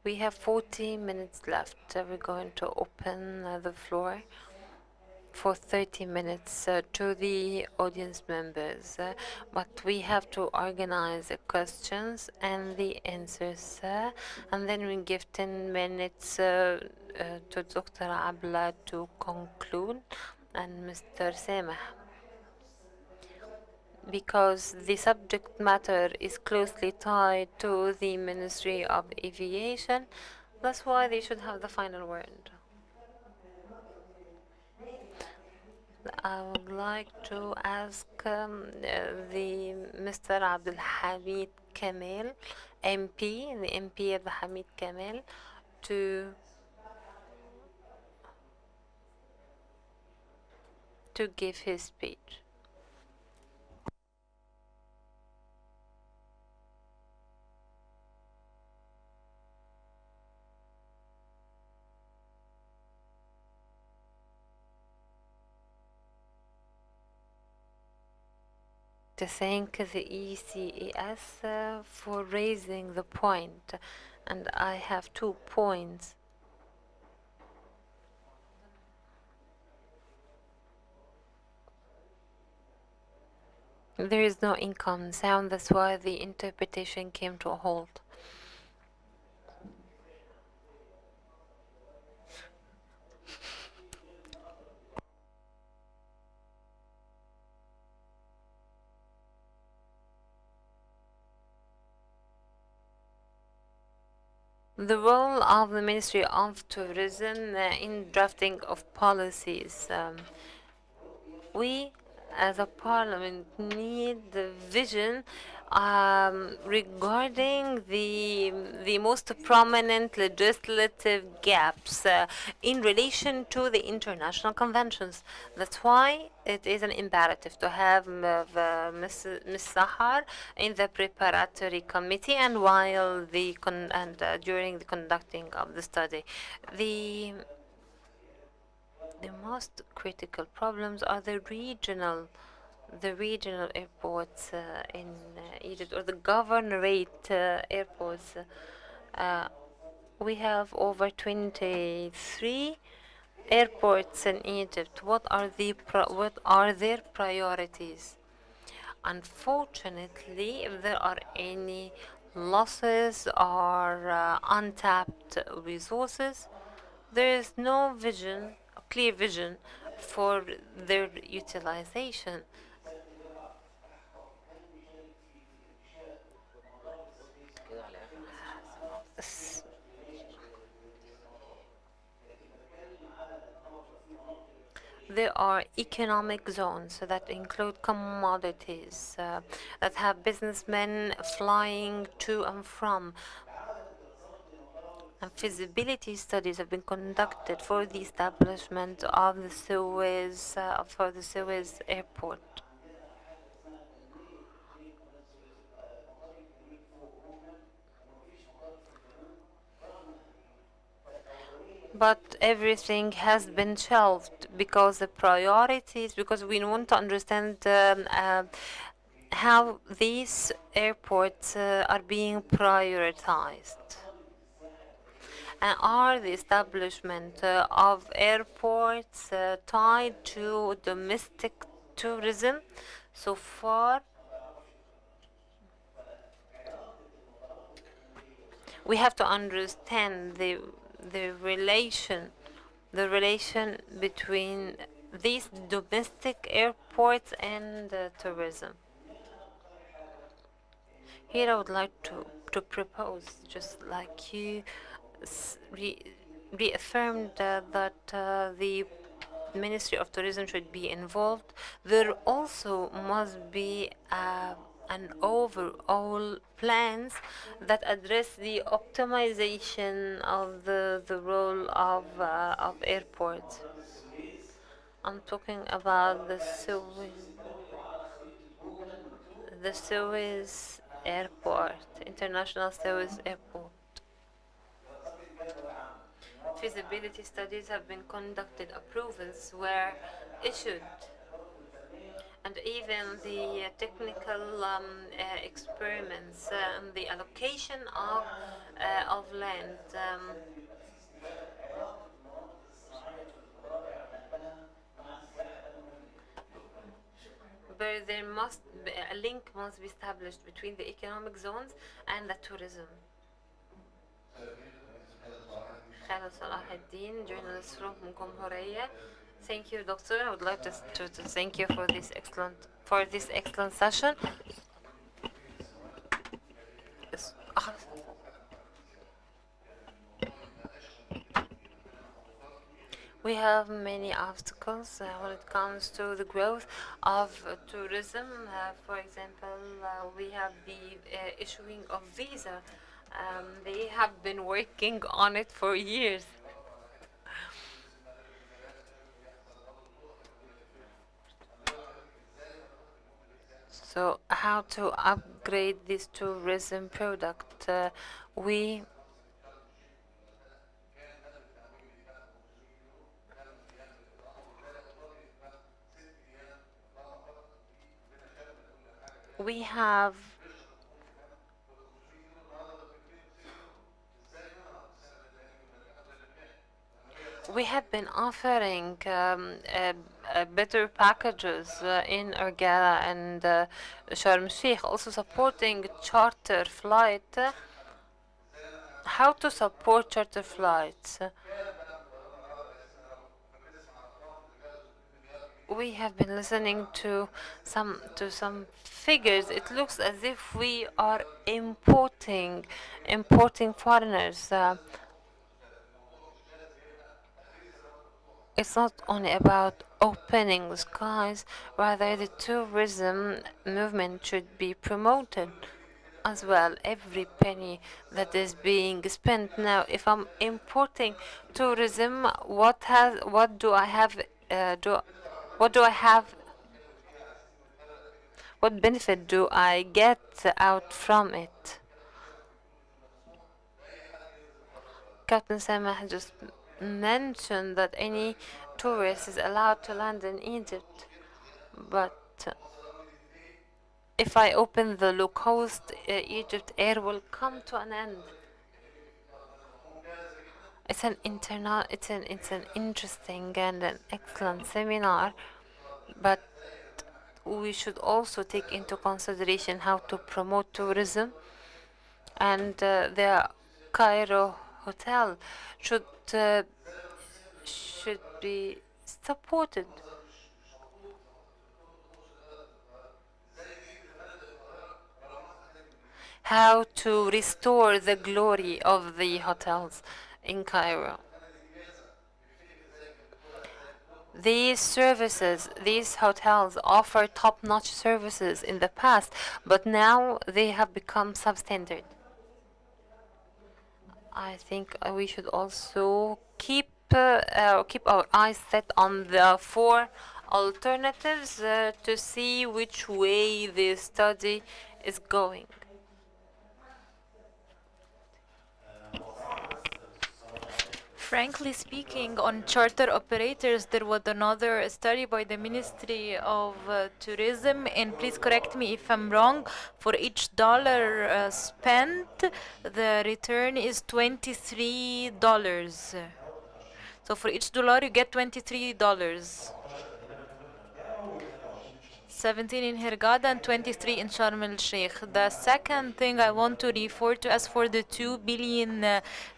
We have 40 minutes left. We're going to open the floor for 30 minutes to the audience members, but we have to organize the questions and the answers, and then we give 10 minutes to Dr. Abla to conclude, and Mr. Samah, because the subject matter is closely tied to the Ministry of Aviation. That's why they should have the final word. I would like to ask the Mr. Abdul Hamid Kamal, MP, the MP Abdul Hamid Kamal, to give his speech. To thank the ECAS for raising the point, and I have 2 points. There is no income sound, that's why the interpretation came to a halt. The role of the Ministry of Tourism in drafting of policies. We as a parliament need the vision regarding the most prominent legislative gaps in relation to the international conventions. That's why it is an imperative to have Ms. Sahar in the preparatory committee, and while the during the conducting of the study. The most critical problems are the regional airports in Egypt, or the governorate airports. We have over 23 airports in Egypt. What are their priorities? Unfortunately, if there are any losses or untapped resources, there is no vision, a clear vision for their utilization. There are economic zones that include commodities that have businessmen flying to and from. And feasibility studies have been conducted for the establishment of the Suez airport. But everything has been shelved because the priorities, because we want to understand how these airports are being prioritized. And are the establishment of airports tied to domestic tourism? So far, we have to understand the relation between these domestic airports and tourism. Here I would like to propose, just like you reaffirmed that the Ministry of Tourism should be involved, there also must be an overall plans that address the optimization of the role of airports. I'm talking about the Suez Airport, International Suez Airport. Feasibility studies have been conducted, approvals were issued, and and even the technical experiments and the allocation of land. But there must be a link must be established between the economic zones and the tourism. Khaled Salah Ad-Din, journalist from Gomhoriya. Thank you, Doctor. I would like to thank you for this excellent session. Yes. We have many obstacles when it comes to the growth of tourism. For example, we have the issuing of visa. They have been working on it for years. So how to upgrade this tourism product? We we have been offering better packages in Urgala and Sharm el-Sheikh, also supporting charter flight. How to support charter flights? We have been listening to some figures. It looks as if we are importing foreigners. It's not only about opening the skies, rather the tourism movement should be promoted as well. Every penny that is being spent now, if I'm importing tourism, what do I have? What do I have? What benefit do I get out from it? Captain Samah just mentioned that any tourist is allowed to land in Egypt, but if I open the low cost, Egypt Air will come to an end. It's an interesting and an excellent seminar, but we should also take into consideration how to promote tourism, and the Cairo hotel should be supported. How to restore the glory of the hotels in Cairo. These services, these hotels offer top-notch services in the past, but now they have become substandard. I think we should also keep our eyes set on the four alternatives to see which way the study is going. Frankly speaking, on charter operators, there was another study by the Ministry of Tourism, and please correct me if I'm wrong, for each dollar spent, the return is $23. So for each dollar, you get $23. 17 in Hurghada and 23 in Sharm el-Sheikh. The second thing I want to refer to, as for the $2 billion,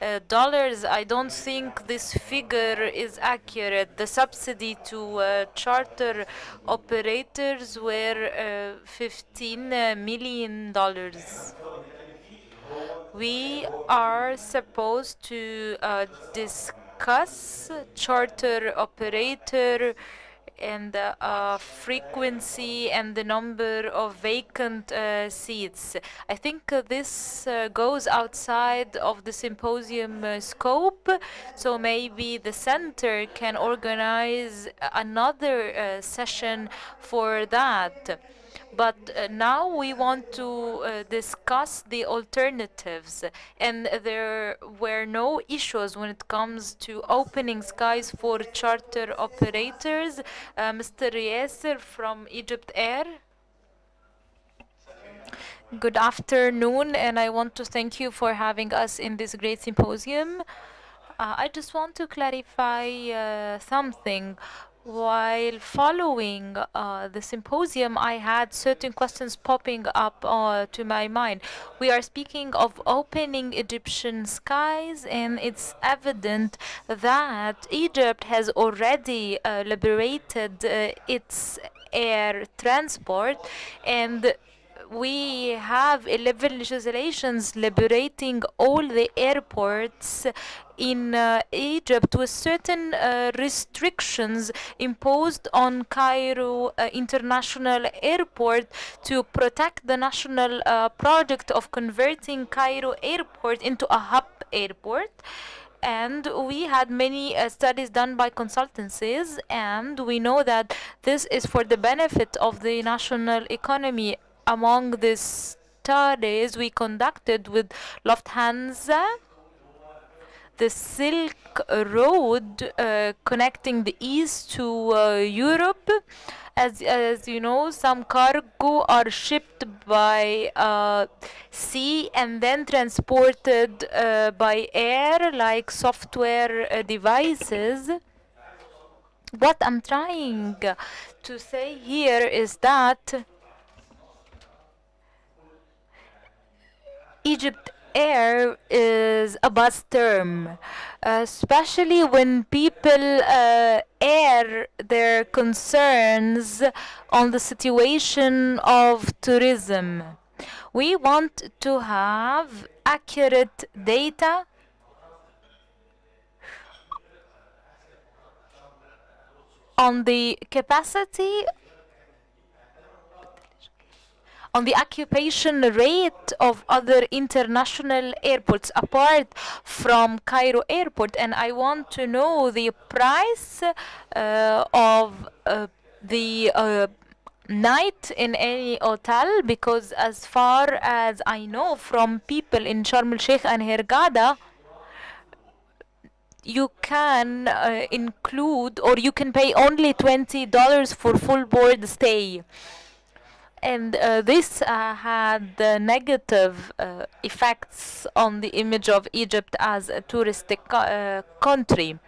I don't think this figure is accurate. The subsidy to charter operators were $15 million. We are supposed to discuss charter operator and the frequency and the number of vacant seats. I think this goes outside of the symposium scope, so maybe the center can organize another session for that. But now we want to discuss the alternatives, and there were no issues when it comes to opening skies for charter operators. Mr. Yasser from Egypt Air. Good afternoon, and I want to thank you for having us in this great symposium. I just want to clarify something. While following the symposium, I had certain questions popping up to my mind. We are speaking of opening Egyptian skies, and it's evident that Egypt has already liberated its air transport, and we have 11 legislations liberating all the airports in Egypt with certain restrictions imposed on Cairo International Airport to protect the national project of converting Cairo Airport into a hub airport. And we had many studies done by consultancies, and we know that this is for the benefit of the national economy. Among the studies we conducted with Lufthansa, the Silk Road connecting the East to Europe. As you know, some cargo are shipped by sea and then transported by air, like software devices. What I'm trying to say here is that Egypt Air is a buzz term, especially when people air their concerns on the situation of tourism. We want to have accurate data on the capacity, on the occupation rate of other international airports apart from Cairo Airport, and I want to know the price of the night in any hotel, because as far as I know from people in Sharm el Sheikh and Hurghada, you can include, or you can pay only $20 for full board stay. And this had negative effects on the image of Egypt as a touristic country.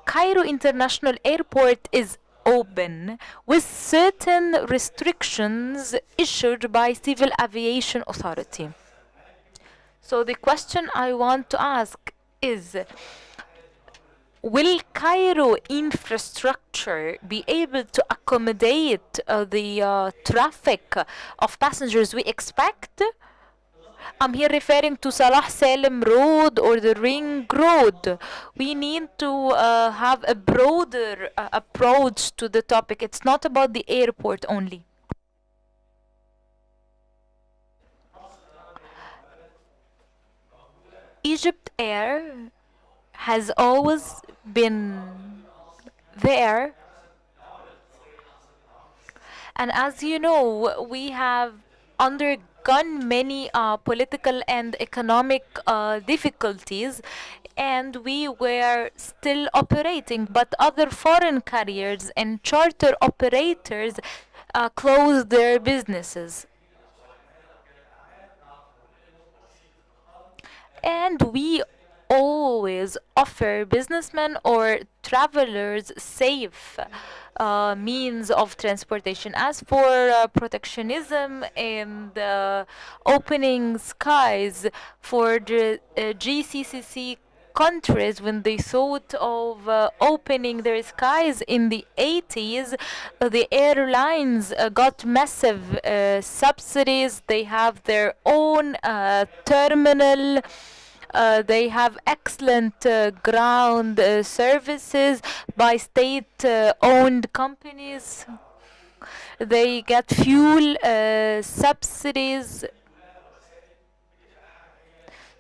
Cairo International Airport is open with certain restrictions issued by Civil Aviation Authority. So the question I want to ask is, will Cairo infrastructure be able to accommodate the traffic of passengers we expect? I'm here referring to Salah Salim Road or the Ring Road. We need to have a broader approach to the topic. It's not about the airport only. Egypt Air has always been there, and as you know, we have undergone many political and economic difficulties, and we were still operating, but other foreign carriers and charter operators closed their businesses. And we always offer businessmen or travelers safe means of transportation. As for protectionism and opening skies for the GCC countries, when they thought of opening their skies in the 80s, the airlines got massive subsidies. They have their own terminal. They have excellent ground services by state-owned companies. They get fuel subsidies.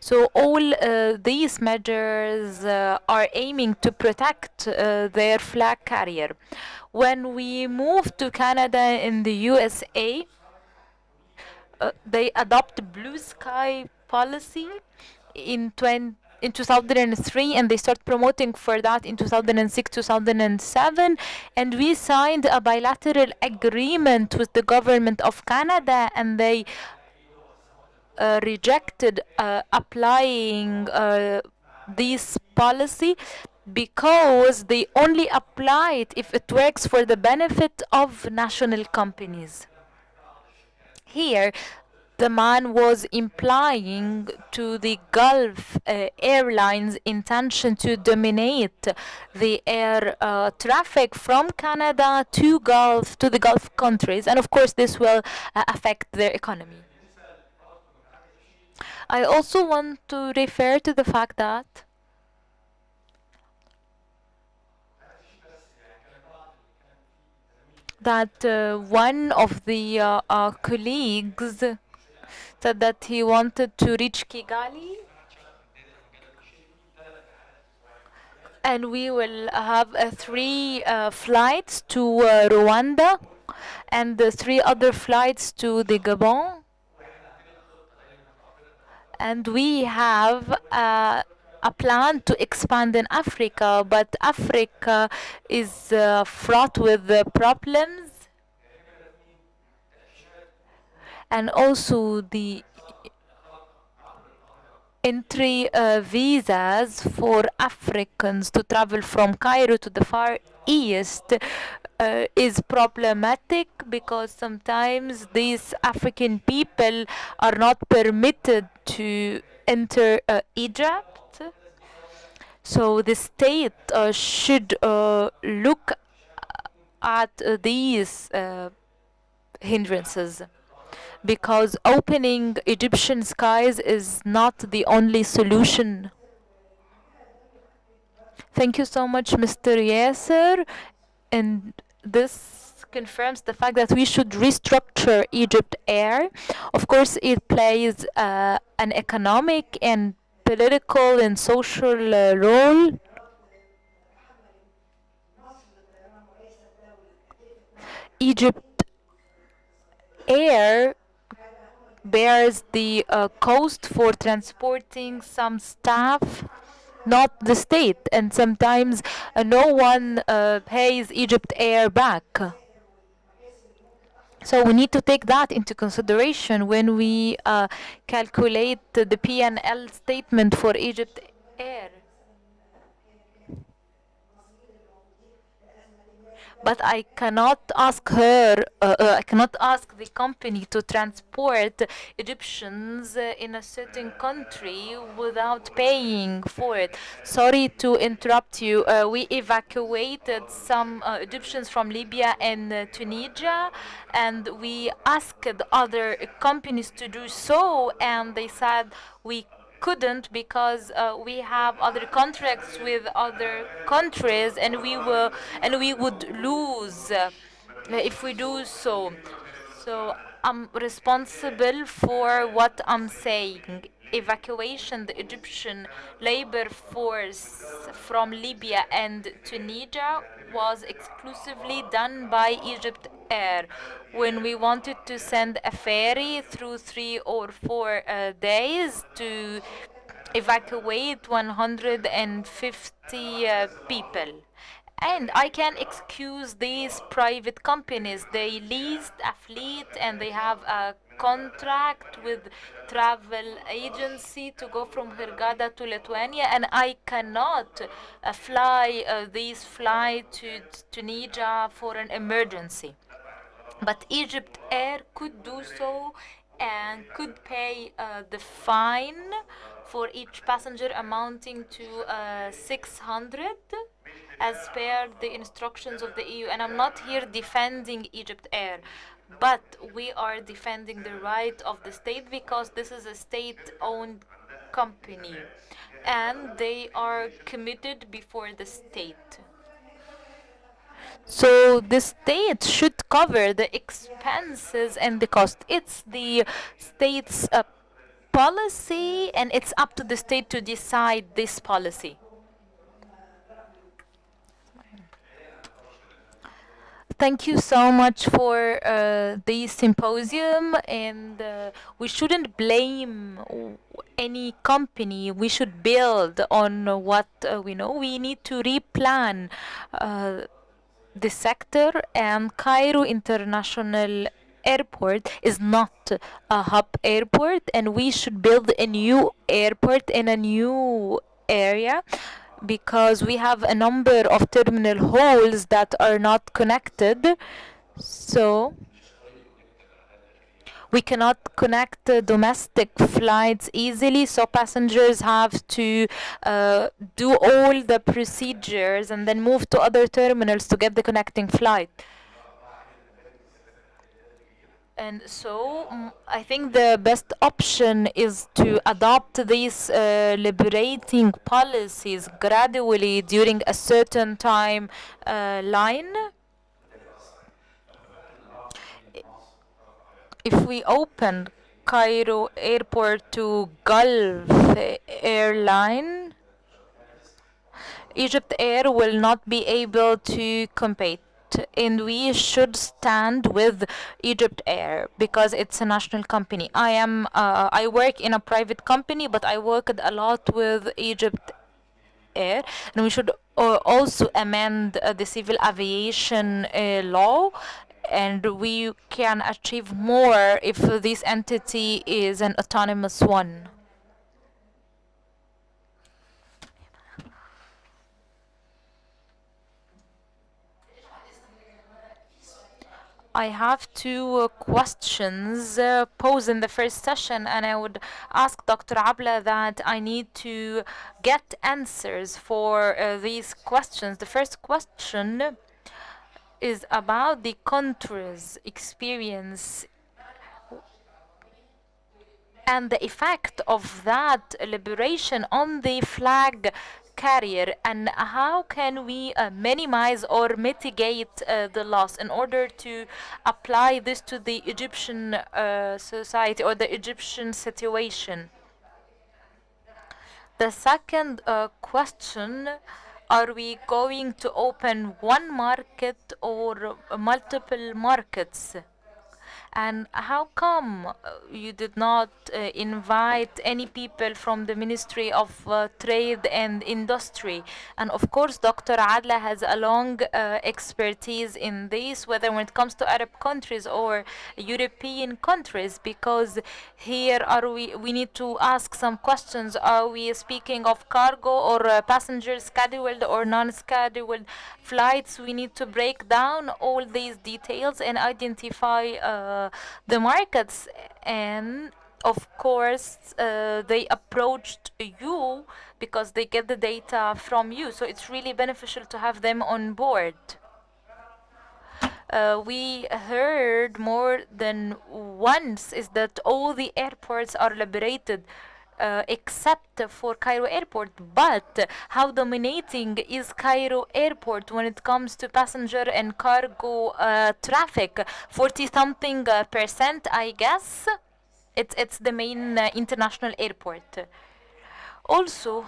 So all these measures are aiming to protect their flag carrier. When we moved to Canada in the USA, they adopt blue sky policy in 2003, and they start promoting for that in 2006 2007, and we signed a bilateral agreement with the government of Canada, and they rejected applying this policy because they only apply it if it works for the benefit of national companies. Here, the man was implying to the Gulf Airlines intention to dominate the air traffic from Canada to the Gulf countries, and of course this will affect their economy. I also want to refer to the fact that one of the colleagues said that he wanted to reach Kigali, and we will have 3 flights to Rwanda and 3 other flights to the Gabon, and we have a plan to expand in Africa, but Africa is fraught with problems, and also the entry visas for Africans to travel from Cairo to the Far East is problematic because sometimes these African people are not permitted to enter Egypt. So the state should look at these hindrances, because opening Egyptian skies is not the only solution. Thank you so much, Mr. Yasser. And this confirms the fact that we should restructure Egypt Air. Of course, it plays an economic and political and social role. Egypt Air bears the cost for transporting some staff, not the state, and sometimes no one pays Egypt Air back. So we need to take that into consideration when we calculate the P&L statement for Egypt Air. But I cannot ask I cannot ask the company to transport Egyptians in a certain country without paying for it. Sorry to interrupt you. We evacuated some Egyptians from Libya and Tunisia, and we asked other companies to do so, and they said we couldn't because we have other contracts with other countries, and we would lose if we do so. So I'm responsible for what I'm saying. Evacuation the Egyptian labor force from Libya and Tunisia was exclusively done by Egypt Air. When we wanted to send a ferry through 3 or 4 days to evacuate 150 people. And I can excuse these private companies. They leased a fleet and they have a contract with travel agency to go from Hurghada to Lithuania, and I cannot fly these flights to Tunisia for an emergency. But Egypt Air could do so and could pay the fine for each passenger amounting to 600 as per the instructions of the EU. And I'm not here defending Egypt Air, but we are defending the right of the state because this is a state-owned company and they are committed before the state. So the state should cover the expenses and the cost. It's the state's policy, and it's up to the state to decide this policy. Thank you so much for the symposium, and we shouldn't blame any company. We should build on what we know. We need to replan the sector, and Cairo International Airport is not a hub airport, and we should build a new airport in a new area, because we have a number of terminal halls that are not connected. So we cannot connect domestic flights easily, so passengers have to do all the procedures and then move to other terminals to get the connecting flight. And so I think the best option is to adopt these liberating policies gradually during a certain time line. If we open Cairo Airport to Gulf Airline, Egypt Air will not be able to compete. And we should stand with Egypt Air because it's a national company. I work in a private company, but I worked a lot with Egypt Air, and we should also amend the civil aviation law, and we can achieve more if this entity is an autonomous one. I have two questions posed in the first session, and I would ask Dr. Abla that I need to get answers for these questions. The first question is about the country's experience and the effect of that liberation on the flag carrier, and how can we minimize or mitigate the loss in order to apply this to the Egyptian society or the Egyptian situation. The second question, are we going to open one market or multiple markets? And how come you did not invite any people from the Ministry of Trade and Industry? And of course, Dr. Adla has a long expertise in this, whether when it comes to Arab countries or European countries, because here we need to ask some questions. Are we speaking of cargo or passenger scheduled or non-scheduled flights? We need to break down all these details and identify the markets, and of course they approached you because they get the data from you, so it's really beneficial to have them on board. We heard more than once is that all the airports are liberated except for Cairo Airport, but how dominating is Cairo Airport when it comes to passenger and cargo traffic? 40-something percent, I guess. It's the main international airport. Also,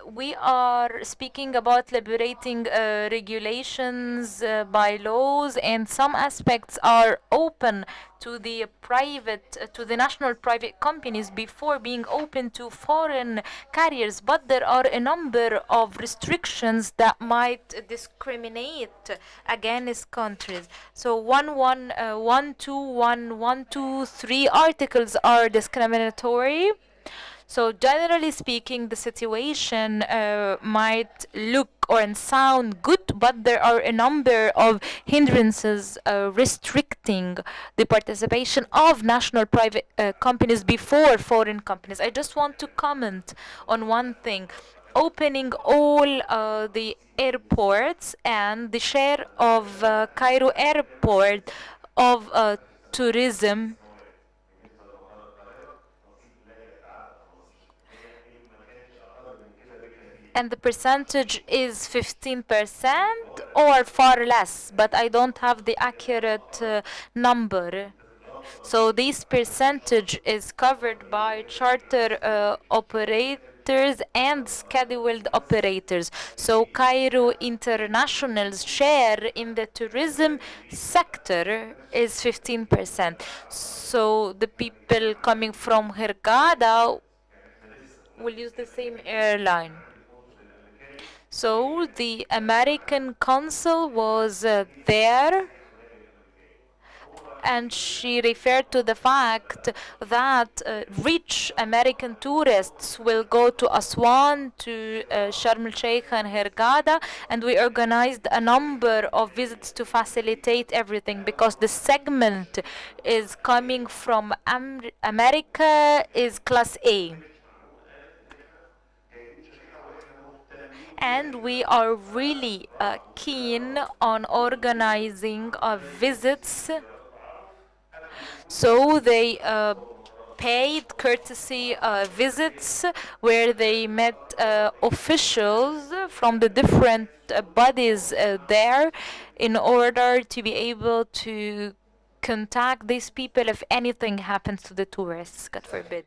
we are speaking about liberating regulations, bylaws, and some aspects are open to the national private companies before being open to foreign carriers, but there are a number of restrictions that might discriminate against countries. So 121, 123 articles are discriminatory. So generally speaking, the situation might look or sound good, but there are a number of hindrances restricting the participation of national private companies before foreign companies. I just want to comment on one thing. Opening all the airports and the share of Cairo Airport of tourism and the percentage is 15% or far less, but I don't have the accurate number. So this percentage is covered by charter operators and scheduled operators. So Cairo International's share in the tourism sector is 15%. So the people coming from Hurghada will use the same airline. So the American consul was there, and she referred to the fact that rich American tourists will go to Aswan, to Sharm el-Sheikh and Hurghada, and we organized a number of visits to facilitate everything because the segment is coming from America is class A. And we are really keen on organizing visits. So they paid courtesy visits where they met officials from the different bodies there in order to be able to contact these people if anything happens to the tourists, God forbid.